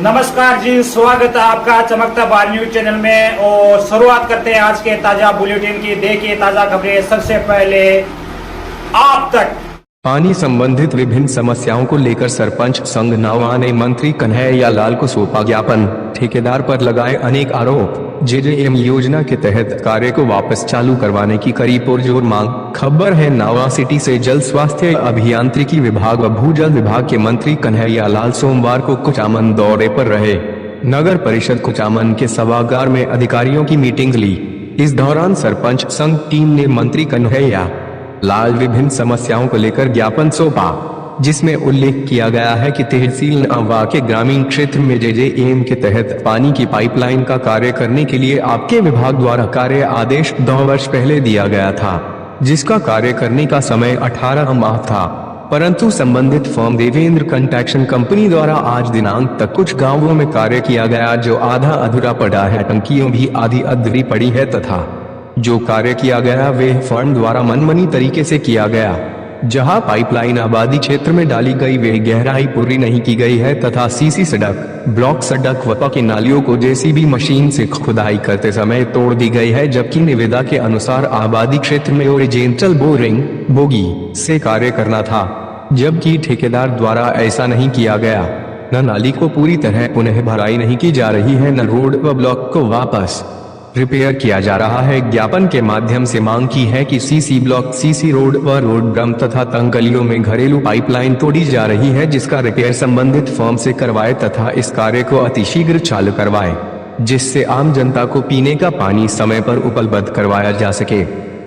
नमस्कार जी, स्वागत है आपका चमकता बार न्यूज चैनल में। और शुरुआत करते हैं आज के ताजा बुलेटिन की। देखिए ताजा खबरें सबसे पहले आप तक। पानी संबंधित विभिन्न समस्याओं को लेकर सरपंच संघ नावा ने मंत्री कन्हैया लाल को सौंपा ज्ञापन। ठेकेदार पर लगाए अनेक आरोप। जेजेएम योजना के तहत कार्य को वापस चालू करवाने की करी पुरजोर मांग। खबर है नावा सिटी से जल स्वास्थ्य अभियांत्रिकी विभाग व भूजल विभाग के मंत्री कन्हैया लाल सोमवार को कुचामन दौरे पर रहे। नगर परिषद कुचामन के सभागार में अधिकारियों की मीटिंग ली। इस दौरान सरपंच संघ टीम ने मंत्री कन्हैया लाल विभिन्न समस्याओं को लेकर ज्ञापन सौंपा, जिसमें उल्लेख किया गया है कि तहसील नावा के ग्रामीण क्षेत्र में जेजेएम के तहत पानी की पाइपलाइन का कार्य करने के लिए आपके विभाग द्वारा कार्य आदेश 2 वर्ष पहले दिया गया था, जिसका कार्य करने का समय 18 माह था। परंतु संबंधित फर्म देवेंद्र कंस्ट्रक्शन कंपनी द्वारा आज दिनांक तक कुछ गाँवों में कार्य किया गया जो आधा अधूरा पड़ा है। टंकियों भी आधी अधूरी पड़ी है तथा जो कार्य किया गया वे फर्म द्वारा मनमानी तरीके से किया गया। जहां पाइपलाइन आबादी क्षेत्र में डाली गई वे गहराई पूरी नहीं की गई है तथा सीसी सड़क, ब्लॉक सड़क व पक्की नालियों को जेसीबी मशीन से खुदाई करते समय तोड़ दी गई है। जबकि निविदा के अनुसार आबादी क्षेत्र में ओरिजेंटल बोरिंग बोगी से कार्य करना था, जबकि ठेकेदार द्वारा ऐसा नहीं किया गया। न नाली को पूरी तरह पुनः भराई नहीं की जा रही है, न रोड व ब्लॉक को वापस रिपेयर किया जा रहा है। ज्ञापन के माध्यम से मांग की है कि सीसी ब्लॉक, सीसी रोड व रोड ड्रम तथा तंग गलियों में घरेलू पाइपलाइन तोड़ी जा रही है, जिसका रिपेयर संबंधित फर्म से करवाए तथा इस कार्य को अतिशीघ्र चालू करवाए, जिससे आम जनता को पीने का पानी समय पर उपलब्ध करवाया जा सके।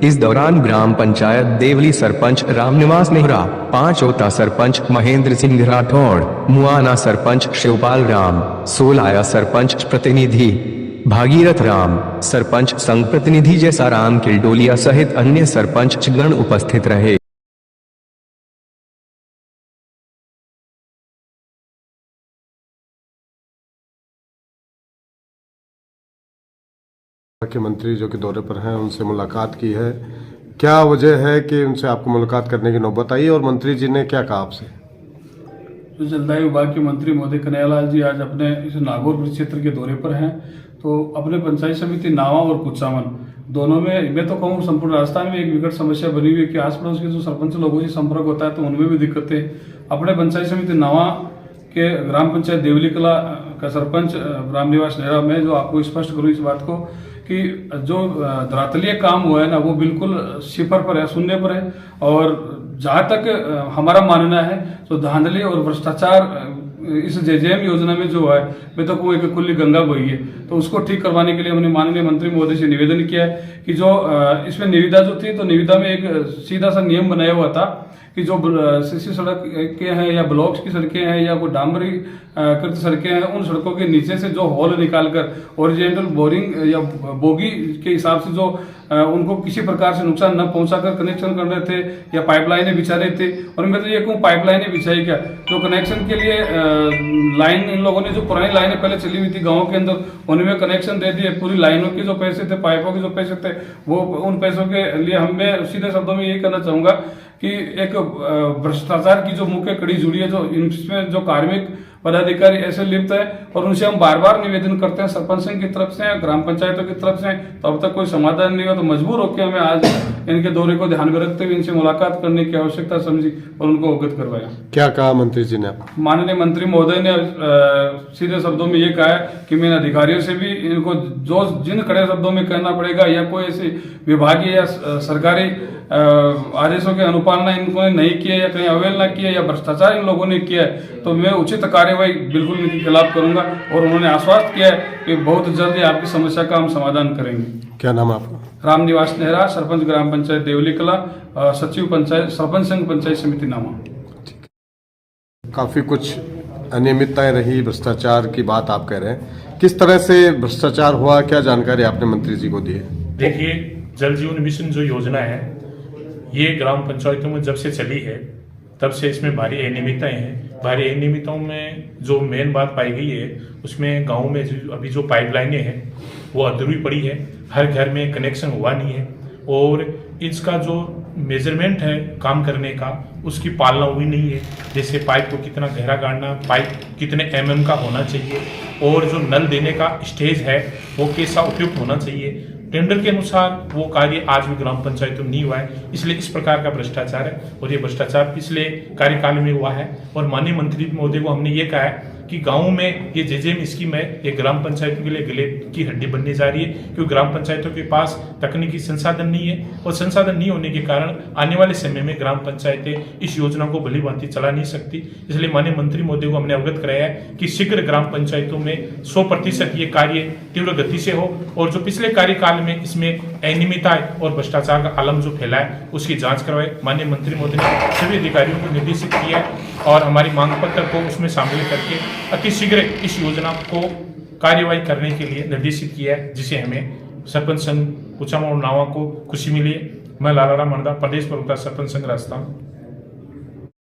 इस दौरान ग्राम पंचायत देवली सरपंच रामनिवास नेहरा, 5 ओता सरपंच महेंद्र सिंह राठौड़, मुआना सरपंच शिवपाल राम, सोलाया सरपंच प्रतिनिधि भागीरथ राम, सरपंच संघ प्रतिनिधि जैसा राम किलडोलिया सहित अन्य सरपंच गण उपस्थित रहे। के मंत्री जो कि दौरे पर हैं उनसे मुलाकात की है, क्या वजह है कि उनसे आपको मुलाकात करने की नौबत आई और मंत्री जी ने क्या कहा आपसे? जो जलदाय विभाग के मंत्री महोदय कन्हैया लाल जी आज अपने इस नागौर क्षेत्र के दौरे पर हैं, तो अपने पंचायत समिति नावा और कुचामन दोनों में मैं तो कहूँ संपूर्ण राजस्थान में एक विकट समस्या बनी हुई है कि आस पड़ोस के जो सरपंच लोगों से संपर्क होता है तो उनमें भी दिक्कतें। अपने पंचायत समिति नावा के ग्राम पंचायत देवली कला का सरपंच रामनिवास नेहरा, मैं जो आपको स्पष्ट करूँ इस बात को कि जो धरातलीय काम हुआ है ना वो बिल्कुल सिफर पर है, शून्य पर है। और जहाँ तक हमारा मानना है तो धांधली और भ्रष्टाचार इस जेजेएम योजना में जो है मैं तो कहूँ एक खुली गंगा बही है, तो उसको ठीक करवाने के लिए हमने माननीय मंत्री महोदय से निवेदन किया है कि जो इसमें निविदा जो थी तो निविदा में एक सीधा सा नियम बनाया हुआ था कि जो सीसी सड़क के हैं या ब्लॉक्स की सड़कें हैं या कोई डामरी कृत सड़कें हैं, उन सड़कों के नीचे से जो होल निकालकर ओरिजेंटल बोरिंग या बोगी के हिसाब से जो उनको किसी प्रकार से नुकसान न पहुंचाकर कनेक्शन कर रहे थे या पाइपलाइनें बिछा रहे थे। और मैं तो ये कहूँ पाइपलाइनें बिछाई क्या, जो कनेक्शन के लिए लाइन इन लोगों ने जो पुरानी लाइनें पहले चली हुई थी गाँव के अंदर उनमें कनेक्शन दे दिए। पूरी लाइनों के जो पैसे थे, पाइपों के जो पैसे थे, वो उन पैसों के लिए मैं सीधे शब्दों में यही कहना चाहूंगा कि एक भ्रष्टाचार की जो मुख्य कड़ी जुड़ी है, जो इसमें जो कार्मिक पदाधिकारी ऐसे लिप्त है और उनसे हम बार बार निवेदन करते हैं सरपंच संघ की तरफ से, ग्राम पंचायतों की तरफ से, तो अब तक कोई समाधान नहीं हुआ। तो मजबूर होकर हमें आज इनके दौरे को ध्यान में रखते हुए इनसे मुलाकात करने की आवश्यकता समझी और उनको अवगत करवाया। क्या कहा मंत्री जी ने? माननीय मंत्री महोदय ने सीधे शब्दों में ये कहा है कि मैं अधिकारियों से भी इनको जो जिन कड़े शब्दों में कहना पड़ेगा या कोई ऐसी विभागीय या सरकारी आदेशों की अनुपालना इनको नहीं किया या कहीं अवहेलना किया या भ्रष्टाचार इन लोगों ने किया है तो मैं उचित कार्यवाही बिल्कुल इनके खिलाफ करूंगा। और उन्होंने आश्वस्त किया है कि बहुत जल्द ही आपकी समस्या का हम समाधान करेंगे। क्या नाम आपका? रामनिवास नेहरा, सरपंच ग्राम पंचायत देवली कला, सचिव पंचायत सरपंच संघ पंचायत समिति नामा। काफी कुछ अनियमितताएं रही, भ्रष्टाचार की बात आप कह रहे हैं, किस तरह से भ्रष्टाचार हुआ, क्या जानकारी आपने मंत्री जी को दी है? देखिए, जल जीवन मिशन जो योजना है ये ग्राम पंचायतों में जब से चली है तब से इसमें भारी अनियमितताएं हैं। भारी अनियमितताओं में जो मेन बात पाई गई है उसमें गाँव में अभी जो पाइपलाइनें हैं वो अधूरी पड़ी है, हर घर में कनेक्शन हुआ नहीं है और इसका जो मेजरमेंट है काम करने का उसकी पालना हुई नहीं है। जैसे पाइप को कितना गहरा गाड़ना, पाइप कितने mm का होना चाहिए, और जो नल देने का स्टेज है वो कैसा उपयुक्त होना चाहिए, टेंडर के अनुसार वो कार्य आज भी ग्राम पंचायतों में नहीं हुआ है। इसलिए इस प्रकार का भ्रष्टाचार है, और ये भ्रष्टाचार पिछले कार्यकाल में हुआ है। और माननीय मंत्री महोदय को हमने ये कहा है कि गाँव में ये JJM स्कीम है, ये ग्राम पंचायतों के लिए गले की हड्डी बनने जा रही है, क्योंकि ग्राम पंचायतों के पास तकनीकी संसाधन नहीं है, और संसाधन नहीं होने के कारण आने वाले समय में ग्राम पंचायतें इस योजना को भली भांति चला नहीं सकती। इसलिए माननीय मंत्री महोदय को हमने अवगत कराया है कि शीघ्र ग्राम पंचायतों में 100% ये कार्य तीव्र गति से हो, और जो पिछले कार्यकाल में इसमें अनियमितता और भ्रष्टाचार का आलम जो फैला है उसकी जांच करवाए। माननीय मंत्री महोदय ने सभी अधिकारियों को निर्देशित किया है, और हमारी मांग पत्र को उसमें शामिल करके अतिशीघ्र इस योजना को कार्यवाही करने के लिए निर्देशित किया है, जिसे हमें सरपंच संघ कुचामा और नावा को खुशी मिली है। मैं लालाराम मंडा, प्रदेश प्रवक्ता सरपंच संघ राजस्थान।